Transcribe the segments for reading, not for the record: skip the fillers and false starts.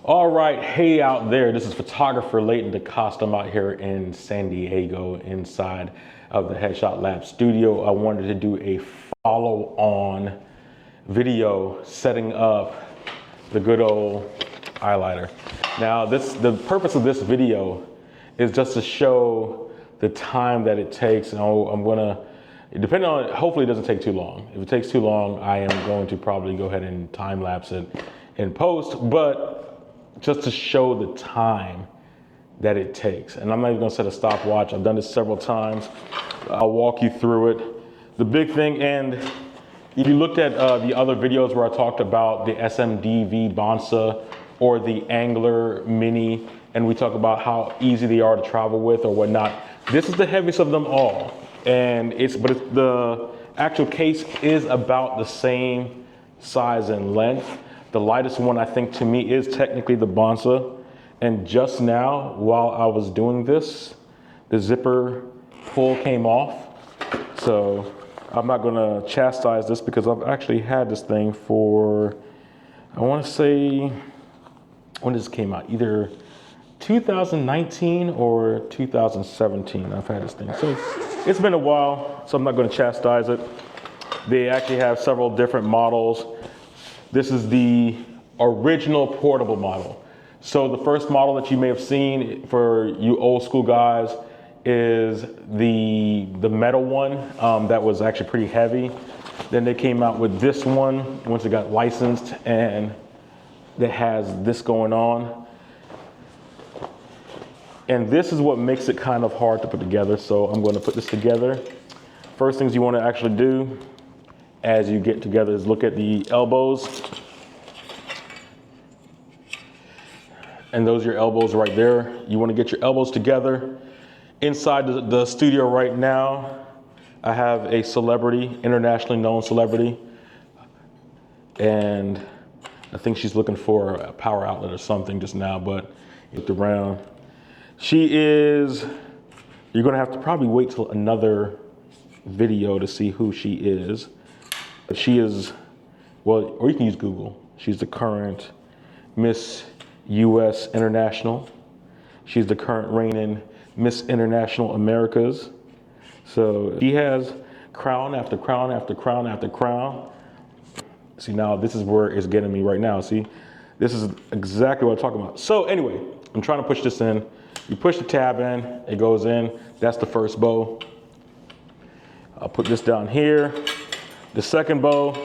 All right, hey out there, this is photographer Leighton DaCosta. I'm out here in San Diego inside of the Headshot Lab studio. I wanted to do a follow-on video setting up the good old eyeliner. Now the purpose of this video is just to show the time that it takes. And I'm gonna, depending on, hopefully it doesn't take too long. If it takes too long, I am going to probably go ahead and time lapse it in post, but just to show the time that it takes. And I'm not even gonna set a stopwatch. I've done this several times. I'll walk you through it. The big thing, and if you looked at the other videos where I talked about the SMDV Bonsa or the Angler Mini, and we talk about how easy they are to travel with or whatnot, this is the heaviest of them all. And the actual case is about the same size and length. The lightest one, I think, to me is technically the Bonsa. And just now, while I was doing this, the zipper pull came off. So I'm not gonna chastise this because I've actually had this thing for, I wanna say, when this came out, either 2019 or 2017, I've had this thing. So it's been a while, so I'm not gonna chastise it. They actually have several different models. This is the original portable model. So the first model that you may have seen for you old school guys is the metal one that was actually pretty heavy. Then they came out with this one once it got licensed, and that has this going on. And this is what makes it kind of hard to put together. So I'm going to put this together. First things you want to actually do as you get together is look at the elbows. And those are your elbows right there. You want to get your elbows together. Inside the studio right now, I have a celebrity, internationally known celebrity. And I think she's looking for a power outlet or something just now, but looked around. She is, you're gonna have to probably wait till another video to see who she is. She is, well, or you can use Google. She's the current Miss US International. She's the current reigning Miss International Americas. So she has crown after crown after crown after crown. See, now this is where it's getting me right now. See, this is exactly what I'm talking about. So anyway, I'm trying to push this in. You push the tab in, it goes in. That's the first bow. I'll put this down here. The second bow,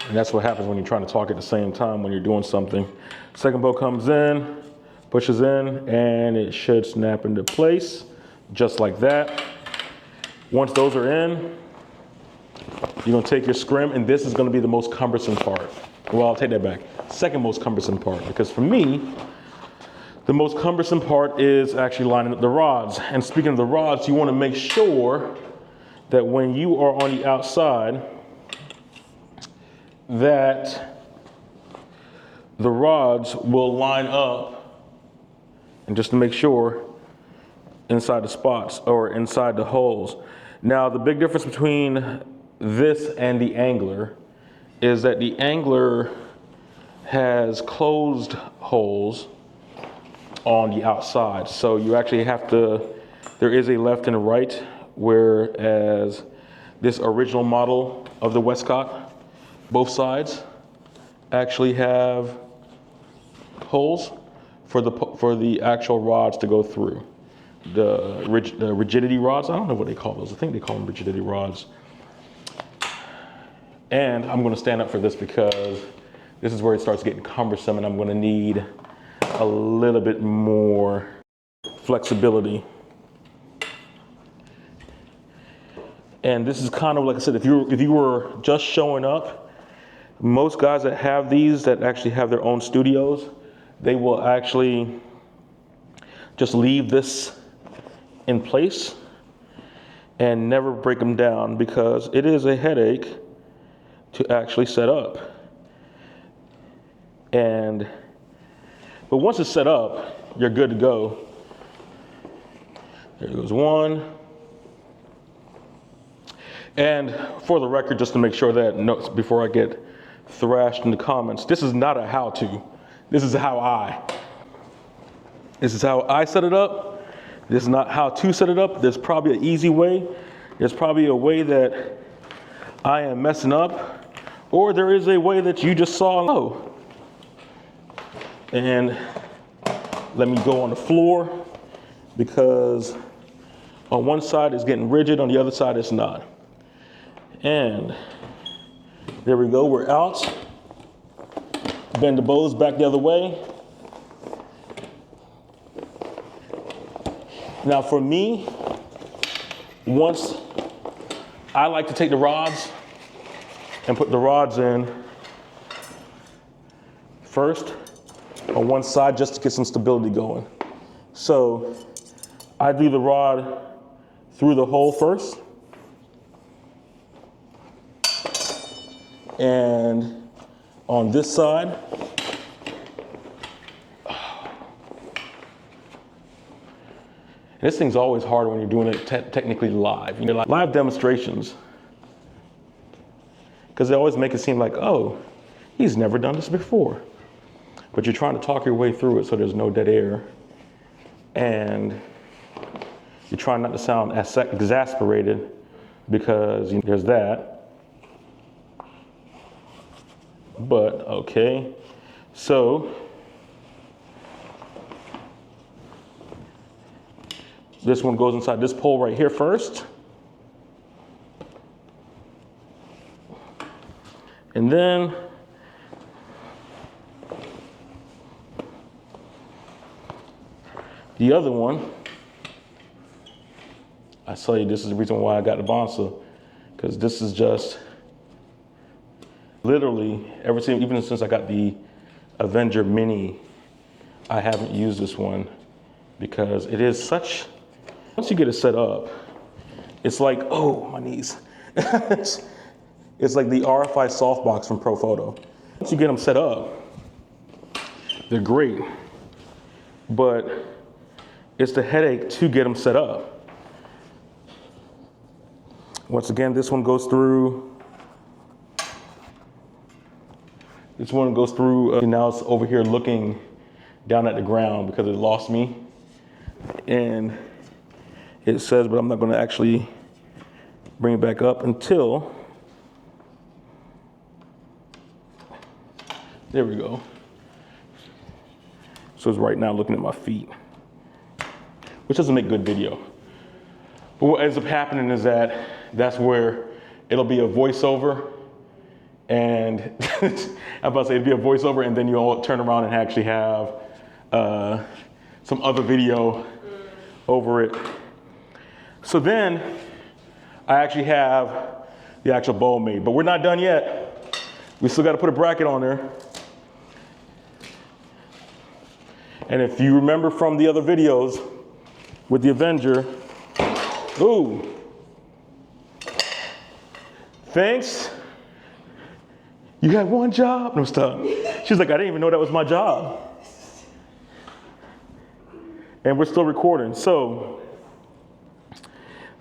and that's what happens when you're trying to talk at the same time when you're doing something. Second bow comes in, pushes in, and it should snap into place, just like that. Once those are in, you're gonna take your scrim, and this is gonna be the most cumbersome part. Well, I'll take that back. Second most cumbersome part, because for me, the most cumbersome part is actually lining up the rods. And speaking of the rods, you wanna make sure that when you are on the outside, that the rods will line up, and just to make sure, inside the spots or inside the holes. Now, the big difference between this and the Angler is that the Angler has closed holes on the outside. So you actually have to, there is a left and a right, whereas this original model of the Westcott, both sides actually have holes for the actual rods to go through. The rigidity rods, I don't know what they call those. I think they call them rigidity rods. And I'm gonna stand up for this because this is where it starts getting cumbersome, and I'm gonna need a little bit more flexibility. And this is kind of like I said, if you were just showing up, most guys that have these, that actually have their own studios, they will actually just leave this in place and never break them down, because it is a headache to actually set up. But once it's set up, you're good to go. There goes one. And for the record, just to make sure that before I get thrashed in the comments. This is not a how-to. This is how I set it up. This is not how to set it up. There's probably an easy way. There's probably a way that I am messing up, or there is a way that you just saw. Oh, and let me go on the floor, because on one side it's getting rigid, on the other side it's not. And there we go, we're out. Bend the bows back the other way. Now for me, once I like to take the rods and put the rods in first on one side just to get some stability going. So I do the rod through the hole first. And on this side, this thing's always hard when you're doing it technically live. You know, like live demonstrations, because they always make it seem like, oh, he's never done this before. But you're trying to talk your way through it so there's no dead air. And you're trying not to sound exasperated, because there's that. But, okay, so this one goes inside this pole right here first. And then the other one, I tell you, this is the reason why I got the Bonsa, because this is just literally even since I got the Avenger Mini, I haven't used this one, because it is such, once you get it set up, it's like, oh, my knees. It's like the RFI softbox from Profoto. Once you get them set up, they're great, but it's the headache to get them set up. Once again, this one goes through. This one goes through, now it's over here looking down at the ground because it lost me. And it says, but I'm not gonna actually bring it back up until, there we go. So it's right now looking at my feet, which doesn't make good video. But what ends up happening is that that's where it'll be a voiceover, and I'm about to say it'll be a voiceover, and then you'll turn around and actually have some other video over it. So then I actually have the actual bow made, but we're not done yet. We still got to put a bracket on there. And if you remember from the other videos with the Avenger, ooh, thanks. You had one job? No, stop. She's like, I didn't even know that was my job. And we're still recording, so,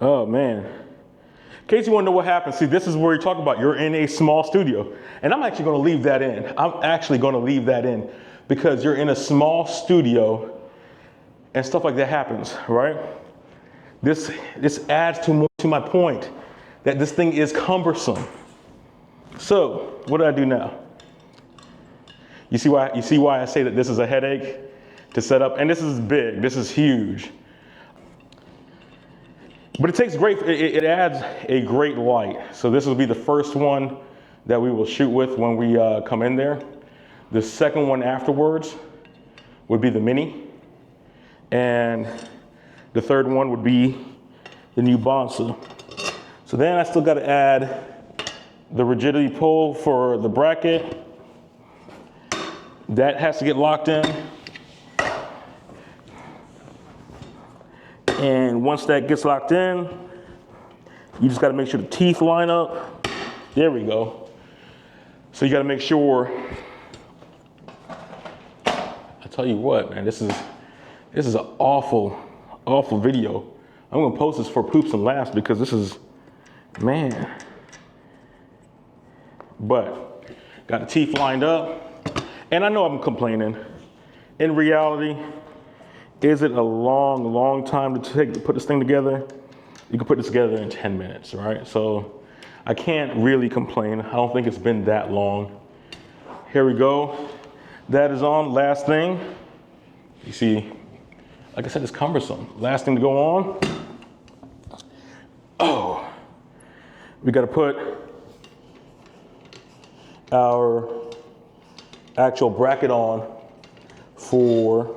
oh man. In case you want to know what happened, see, this is where you talk about you're in a small studio. And I'm actually going to leave that in. I'm actually going to leave that in, because you're in a small studio and stuff like that happens, right? This adds to my point that this thing is cumbersome. So what do I do now? You see why I say that this is a headache to set up? And this is big, this is huge. But it adds a great light. So this will be the first one that we will shoot with when we come in there. The second one afterwards would be the Mini. And the third one would be the new Bonsa. So then I still got to add the rigidity pole for the bracket. That has to get locked in. And once that gets locked in, you just got to make sure the teeth line up. There we go. So you got to make sure, I tell you what, man, this is an awful video. I'm gonna post this for poops and laughs, because this is, man. But Got the teeth lined up. And I know I'm complaining. In reality, is it a long, long time to put this thing together? You can put this together in 10 minutes, right? So I can't really complain. I don't think it's been that long. Here we go. That is on. Last thing. You see, like I said, it's cumbersome. Last thing to go on. Oh, we got to put our actual bracket on for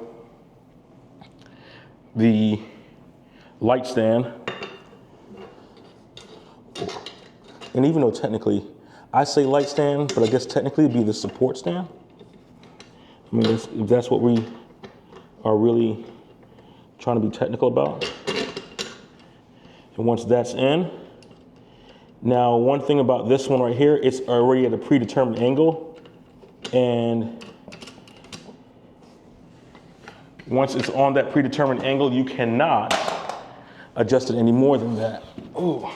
the light stand. And even though technically I say light stand, but I guess technically it'd be the support stand. I mean, if that's what we are really trying to be technical about. And once that's in, now one thing about this one right here, it's already at a predetermined angle. And once it's on that predetermined angle, you cannot adjust it any more than that. Ooh.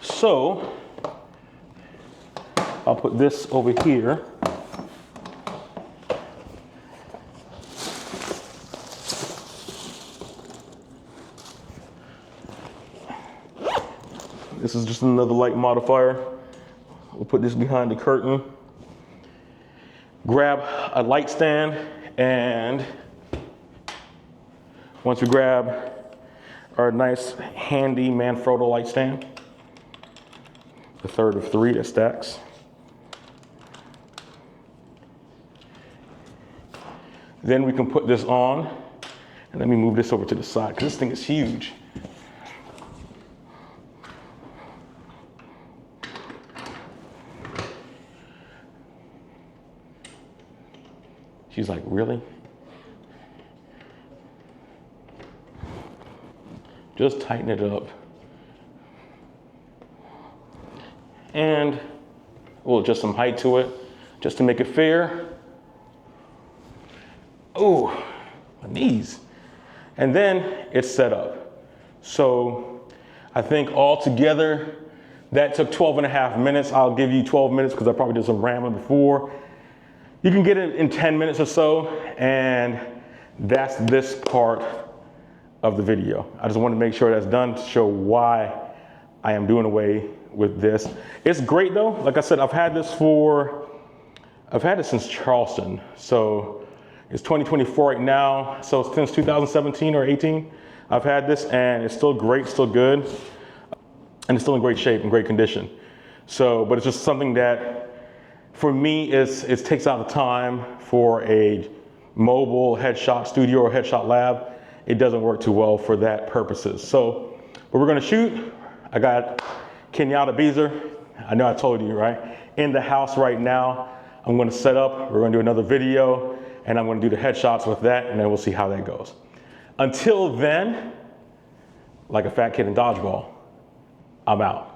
So I'll put this over here. This is just another light modifier. We'll put this behind the curtain. Grab a light stand, and once we grab our nice handy Manfrotto light stand, the third of 3 that stacks. Then we can put this on, and let me move this over to the side because this thing is huge. She's like, really? Just tighten it up. And we'll adjust some height to it just to make it fair. Oh, my knees. And then it's set up. So I think altogether that took 12.5 minutes. I'll give you 12 minutes because I probably did some rambling before. You can get it in 10 minutes or so, and that's this part of the video. I just want to make sure that's done to show why I am doing away with this. It's great though. Like I said, I've had this since Charleston. So it's 2024 right now. So since 2017 or 18, I've had this, and it's still great, still good. And it's still in great shape and great condition. So, but it's just something that for me, it takes out the time for a mobile headshot studio or headshot lab. It doesn't work too well for that purposes. So, what we're gonna shoot, I got Kenyatta Beezer. I know I told you, right? In the house right now. I'm gonna set up, we're gonna do another video, and I'm gonna do the headshots with that, and then we'll see how that goes. Until then, like a fat kid in dodgeball, I'm out.